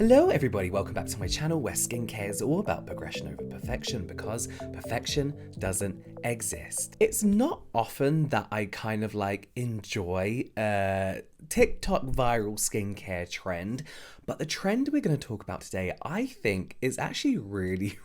Hello everybody, welcome back to my channel where skincare is all about progression over perfection because perfection doesn't exist. It's not often that I kind of enjoy TikTok viral skincare trend, but the trend we're going to talk about today, I think, is actually really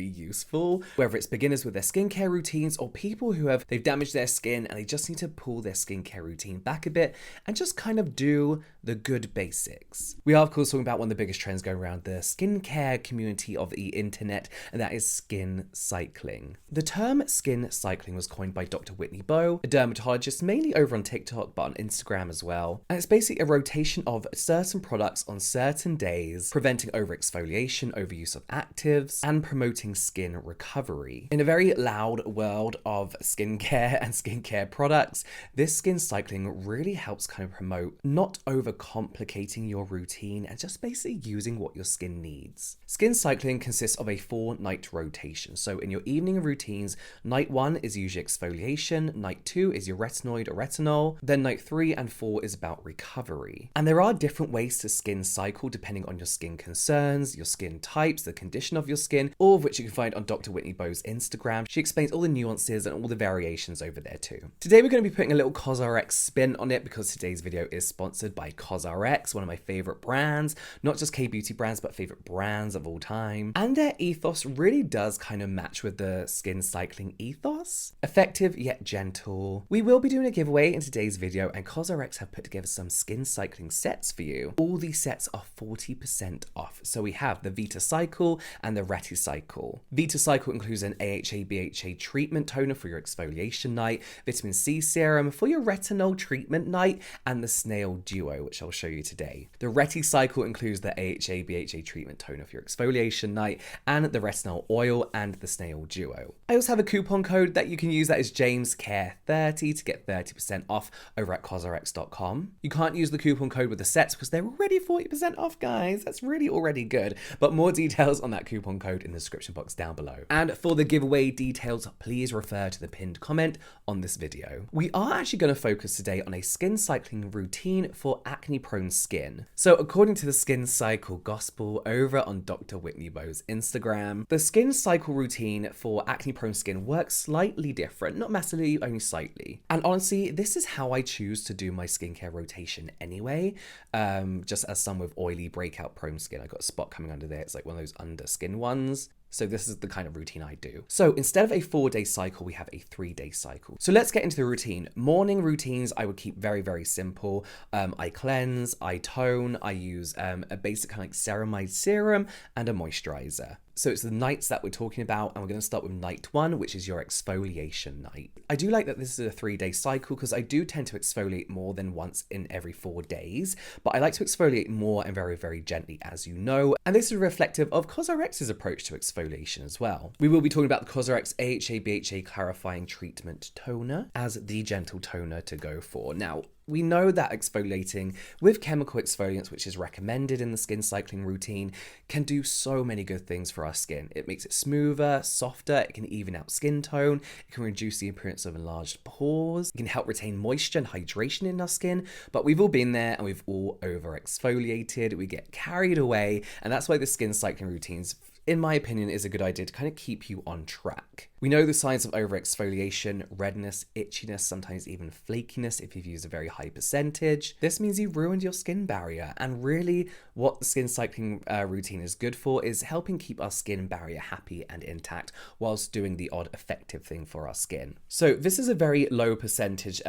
useful. Whether it's beginners with their skincare routines or people who they've damaged their skin and they just need to pull their skincare routine back a bit and just kind of do the good basics. We are, of course, talking about one of the biggest trends going around the skincare community of the internet, and that is skin cycling. The term skin cycling was coined by Dr Whitney Bowe, a dermatologist mainly over on TikTok but on Instagram as well. And it's basically a rotation of certain products on certain days, preventing overexfoliation, overuse of actives, and promoting skin recovery. In a very loud world of skincare and skincare products, this skin cycling really helps kind of promote not overcomplicating your routine and just basically using what your skin needs. Skin cycling consists of a 4-night rotation. So in your evening routines, night 1 is usually exfoliation, night 2 is your retinoid or retinol, then night 3 and 4 is about recovery. And there are different ways to skin cycle depending on your skin concerns, your skin types, the condition of your skin, all of which you can find on Dr Whitney Bowe's Instagram. She explains all the nuances and all the variations over there too. Today we're going to be putting a little COSRX spin on it because today's video is sponsored by COSRX, one of my favorite brands, not just K-beauty brands, but favorite brands of all time. And their ethos really does kind of match with the skin cycling ethos. Effective yet gentle. We will be doing a giveaway in today's video, and COSRX have put together some skin cycling sets for you. All these sets are 40% off. So we have the Vita Cycle and the Reti Cycle. Vita Cycle includes an AHA/BHA treatment toner for your exfoliation night, vitamin C serum for your retinol treatment night, and the Snail duo, which I'll show you today. The Reti Cycle includes the AHA/BHA treatment toner for your exfoliation night, and the retinol oil and the Snail duo. I also have a coupon code that you can use that is JamesCare30 to get 30% off over at COSRX.com. You can't use the coupon code with the sets because they're already 40% off, guys. That's really already good. But more details on that coupon code in the description box down below. And for the giveaway details, please refer to the pinned comment on this video. We are actually going to focus today on a skin cycling routine for acne prone skin. So according to the Skin Cycle Gospel over on Dr Whitney Bowe's Instagram, the skin cycle routine for acne prone skin works slightly different, not massively, only slightly. And honestly, this is how I choose to do my skincare rotation anyway. Just as someone with oily breakout prone skin, I got a spot coming under there. It's like one of those under skin ones. So this is the kind of routine I do. So instead of a 4-day cycle, we have a 3-day cycle. So let's get into the routine. Morning routines, I would keep very simple. I cleanse, I tone, I use a basic kind of ceramide serum and a moisturizer. So it's the nights that we're talking about, and we're going to start with night 1, which is your exfoliation night. I do like that this is a 3-day cycle because I do tend to exfoliate more than once in every 4 days, but I like to exfoliate more and very gently, as you know, and this is reflective of COSRX's approach to exfoliation as well. We will be talking about the COSRX AHA/BHA Clarifying Treatment Toner as the gentle toner to go for. Now, we know that exfoliating with chemical exfoliants, which is recommended in the skin cycling routine, can do so many good things for our skin. It makes it smoother, softer, it can even out skin tone, it can reduce the appearance of enlarged pores, it can help retain moisture and hydration in our skin, but we've all been there and we've all over exfoliated, we get carried away, and that's why the skin cycling routines, in my opinion, is a good idea to kind of keep you on track. We know the signs of overexfoliation: redness, itchiness, sometimes even flakiness if you've used a very high percentage. This means you've ruined your skin barrier, and really what the skin cycling routine is good for is helping keep our skin barrier happy and intact whilst doing the odd effective thing for our skin. So this is a very low percentage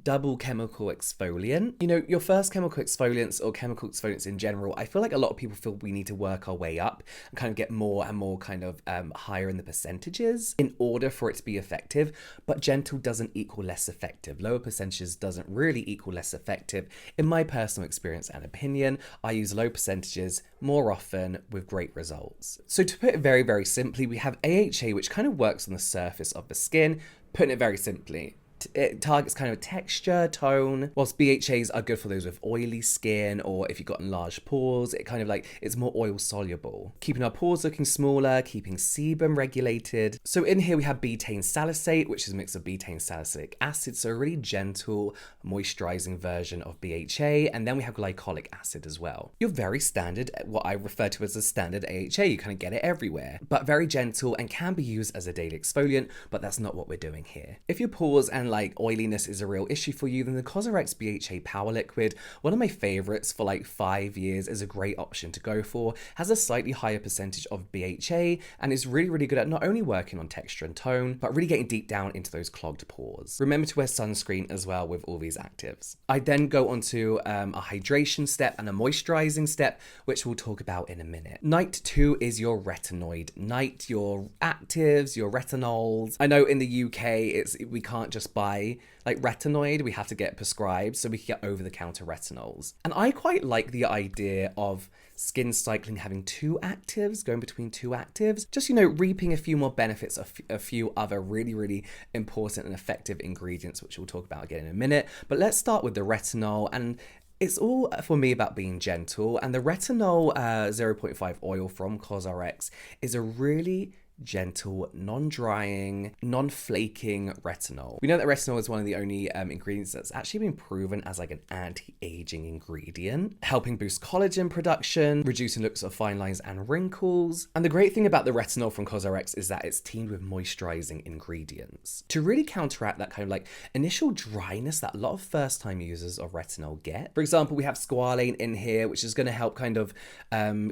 double chemical exfoliant. You know, your first chemical exfoliants or chemical exfoliants in general, I feel like a lot of people feel we need to work our way up and kind of get more and more kind of higher in the percentages in order for it to be effective, but gentle doesn't equal less effective. Lower percentages doesn't really equal less effective. In my personal experience and opinion, I use low percentages more often with great results. So to put it very simply, we have AHA, which kind of works on the surface of the skin. Putting it very simply, It targets kind of texture, tone, whilst BHAs are good for those with oily skin or if you've got enlarged pores. It kind of like, it's more oil soluble, keeping our pores looking smaller, keeping sebum regulated. So in here we have betaine salicylate, which is a mix of betaine salicylic acid, so a really gentle moisturizing version of BHA, and then we have glycolic acid as well. Your very standard, what I refer to as a standard AHA, you kind of get it everywhere, but very gentle and can be used as a daily exfoliant, but that's not what we're doing here. If your pores and like oiliness is a real issue for you, then the COSRX BHA Power Liquid, one of my favorites for like 5 years, is a great option to go for. Has a slightly higher percentage of BHA and is really, really good at not only working on texture and tone, but really getting deep down into those clogged pores. Remember to wear sunscreen as well with all these actives. I then go on to a hydration step and a moisturizing step, which we'll talk about in a minute. Night 2 is your retinoid night, your actives, your retinols. I know in the UK, we can't just buy like retinoid, we have to get prescribed, so we can get over-the-counter retinols. And I quite like the idea of skin cycling having 2 actives, going between 2 actives, just, you know, reaping a few more benefits of a few other really, really important and effective ingredients, which we'll talk about again in a minute. But let's start with the retinol, and it's all for me about being gentle. And the retinol 0.5 oil from COSRX is a really gentle, non-drying, non-flaking retinol. We know that retinol is one of the only ingredients that's actually been proven as like an anti-aging ingredient, helping boost collagen production, reducing looks of fine lines and wrinkles. And the great thing about the retinol from COSRX is that it's teamed with moisturizing ingredients to really counteract that kind of like initial dryness that a lot of first-time users of retinol get. For example, we have squalane in here, which is going to help kind of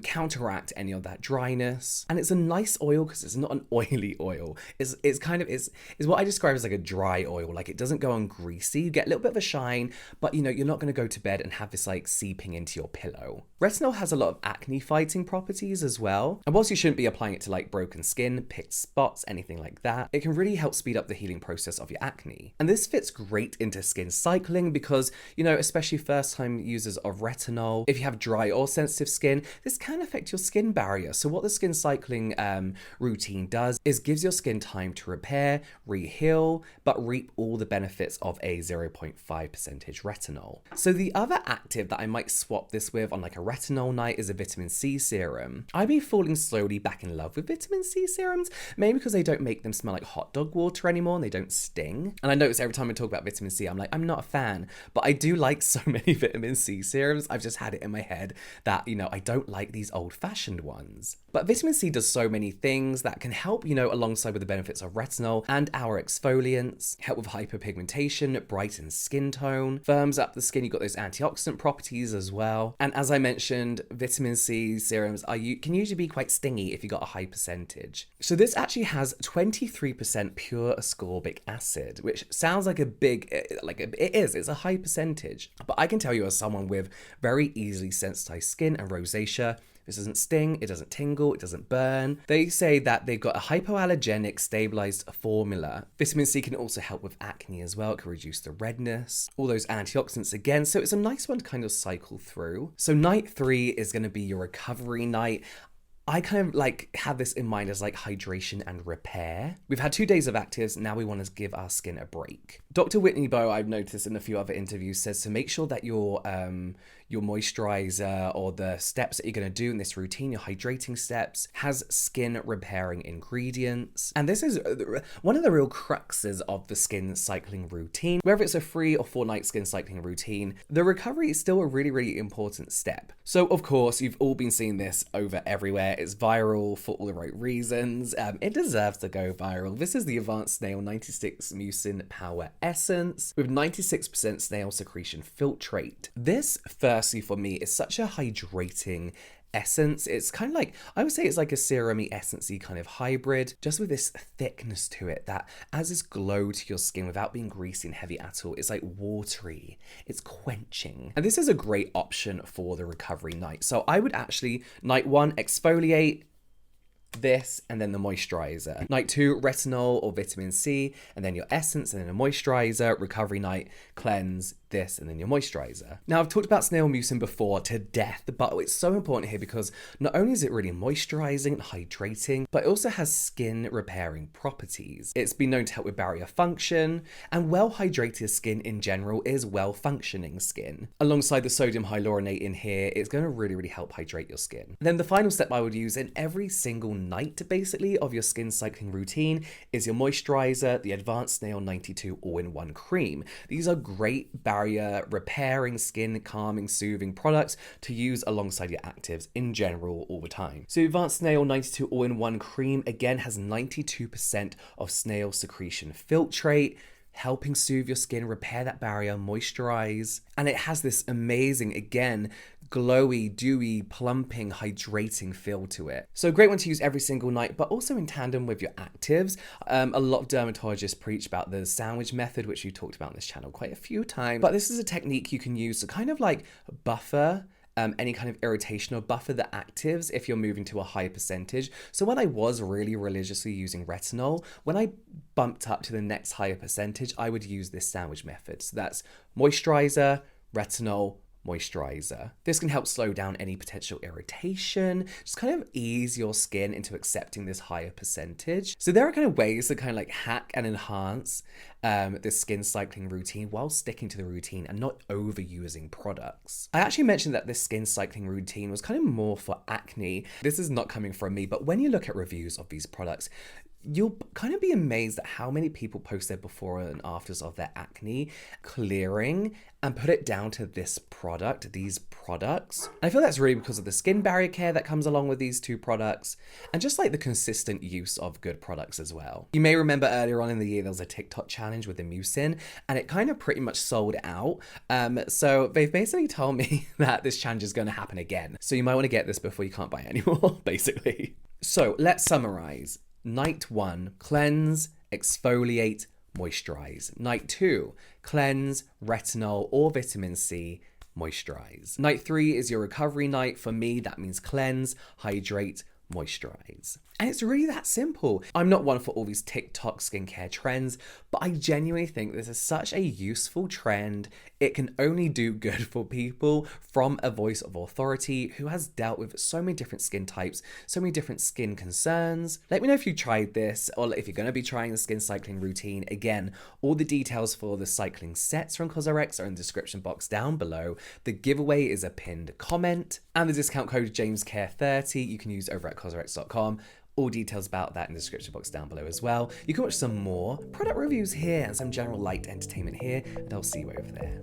counteract any of that dryness. And it's a nice oil because it's not an oily oil. It's what I describe as like a dry oil. Like, it doesn't go on greasy. You get a little bit of a shine, but you know, you're not going to go to bed and have this like seeping into your pillow. Retinol has a lot of acne fighting properties as well. And whilst you shouldn't be applying it to like broken skin, picked spots, anything like that, it can really help speed up the healing process of your acne. And this fits great into skin cycling because, you know, especially first time users of retinol, if you have dry or sensitive skin, this can affect your skin barrier. So what the skin cycling routine does is gives your skin time to repair, re-heal, but reap all the benefits of a 0.5% retinol. So the other active that I might swap this with on like a retinol night is a vitamin C serum. I've been falling slowly back in love with vitamin C serums, maybe because they don't make them smell like hot dog water anymore and they don't sting. And I notice every time I talk about vitamin C, I'm like, I'm not a fan, but I do like so many vitamin C serums. I've just had it in my head that, you know, I don't like these old-fashioned ones. But vitamin C does so many things that can help, you know, alongside with the benefits of retinol and our exfoliants, help with hyperpigmentation, brightens skin tone, firms up the skin. You've got those antioxidant properties as well. And as I mentioned, vitamin C serums can usually be quite stingy if you got a high percentage. So this actually has 23% pure ascorbic acid, which sounds like a big, it's a high percentage. But I can tell you, as someone with very easily sensitized skin and rosacea, this doesn't sting, it doesn't tingle, it doesn't burn. They say that they've got a hypoallergenic stabilized formula. Vitamin C can also help with acne as well. It can reduce the redness, all those antioxidants again. So it's a nice one to kind of cycle through. So night 3 is going to be your recovery night. I kind of like have this in mind as like hydration and repair. We've had 2 days of actives, now we want to give our skin a break. Dr. Whitney Bowe, I've noticed in a few other interviews, says to make sure that your moisturizer or the steps that you're going to do in this routine, your hydrating steps, has skin repairing ingredients. And this is one of the real cruxes of the skin cycling routine. Whether it's a 3 or 4 night skin cycling routine, the recovery is still a really, really important step. So of course, you've all been seeing this over everywhere. It's viral for all the right reasons. It deserves to go viral. This is the Advanced Snail 96 Mucin Power Essence with 96% snail secretion filtrate. This, firstly, for me, is such a hydrating essence. It's kind of like, I would say it's like a serum-y, essence-y kind of hybrid, just with this thickness to it that adds this glow to your skin without being greasy and heavy at all. It's like watery, it's quenching. And this is a great option for the recovery night. So I would actually, night 1, exfoliate, this, and then the moisturizer. Night 2, retinol or vitamin C, and then your essence, and then a moisturizer. Recovery night, cleanse, this, and then your moisturizer. Now, I've talked about Snail Mucin before to death, but it's so important here because not only is it really moisturizing and hydrating, but it also has skin repairing properties. It's been known to help with barrier function, and well-hydrated skin in general is well-functioning skin. Alongside the sodium hyaluronate in here, it's going to really help hydrate your skin. Then the final step I would use in every single night, basically, of your skin cycling routine is your moisturizer, the Advanced Snail 92 All-in-One Cream. These are great barrier repairing, skin calming, soothing products to use alongside your actives in general all the time. So Advanced Snail 92 All-in-One Cream again has 92% of snail secretion filtrate, helping soothe your skin, repair that barrier, moisturize. And it has this amazing, again, glowy, dewy, plumping, hydrating feel to it. So a great one to use every single night, but also in tandem with your actives. A lot of dermatologists preach about the sandwich method, which we talked about on this channel quite a few times. But this is a technique you can use to kind of like buffer any kind of irritation or buffer the actives if you're moving to a higher percentage. So when I was really religiously using retinol, when I bumped up to the next higher percentage, I would use this sandwich method. So that's moisturizer, retinol, moisturizer. This can help slow down any potential irritation, just kind of ease your skin into accepting this higher percentage. So there are kind of ways to kind of like hack and enhance this skin cycling routine while sticking to the routine and not overusing products. I actually mentioned that this skin cycling routine was kind of more for acne. This is not coming from me, but when you look at reviews of these products, you'll kind of be amazed at how many people post their before and afters of their acne clearing and put it down to this product, these products. I feel that's really because of the skin barrier care that comes along with these two products and just like the consistent use of good products as well. You may remember earlier on in the year, there was a TikTok challenge with the Mucin and it kind of pretty much sold out. So they've basically told me that this challenge is going to happen again. So you might want to get this before you can't buy it anymore, basically. So let's summarize. Night 1, cleanse, exfoliate, moisturize. Night 2, cleanse, retinol or vitamin C, moisturize. Night 3 is your recovery night. For me, that means cleanse, hydrate, moisturize. And it's really that simple. I'm not one for all these TikTok skincare trends, but I genuinely think this is such a useful trend. It can only do good for people from a voice of authority who has dealt with so many different skin types, so many different skin concerns. Let me know if you tried this or if you're going to be trying the skin cycling routine. Again, all the details for the cycling sets from COSRX are in the description box down below. The giveaway is a pinned comment and the discount code JamesCare30 you can use over at COSRX.com. All details about that in the description box down below as well. You can watch some more product reviews here and some general light entertainment here, and I'll see you over there.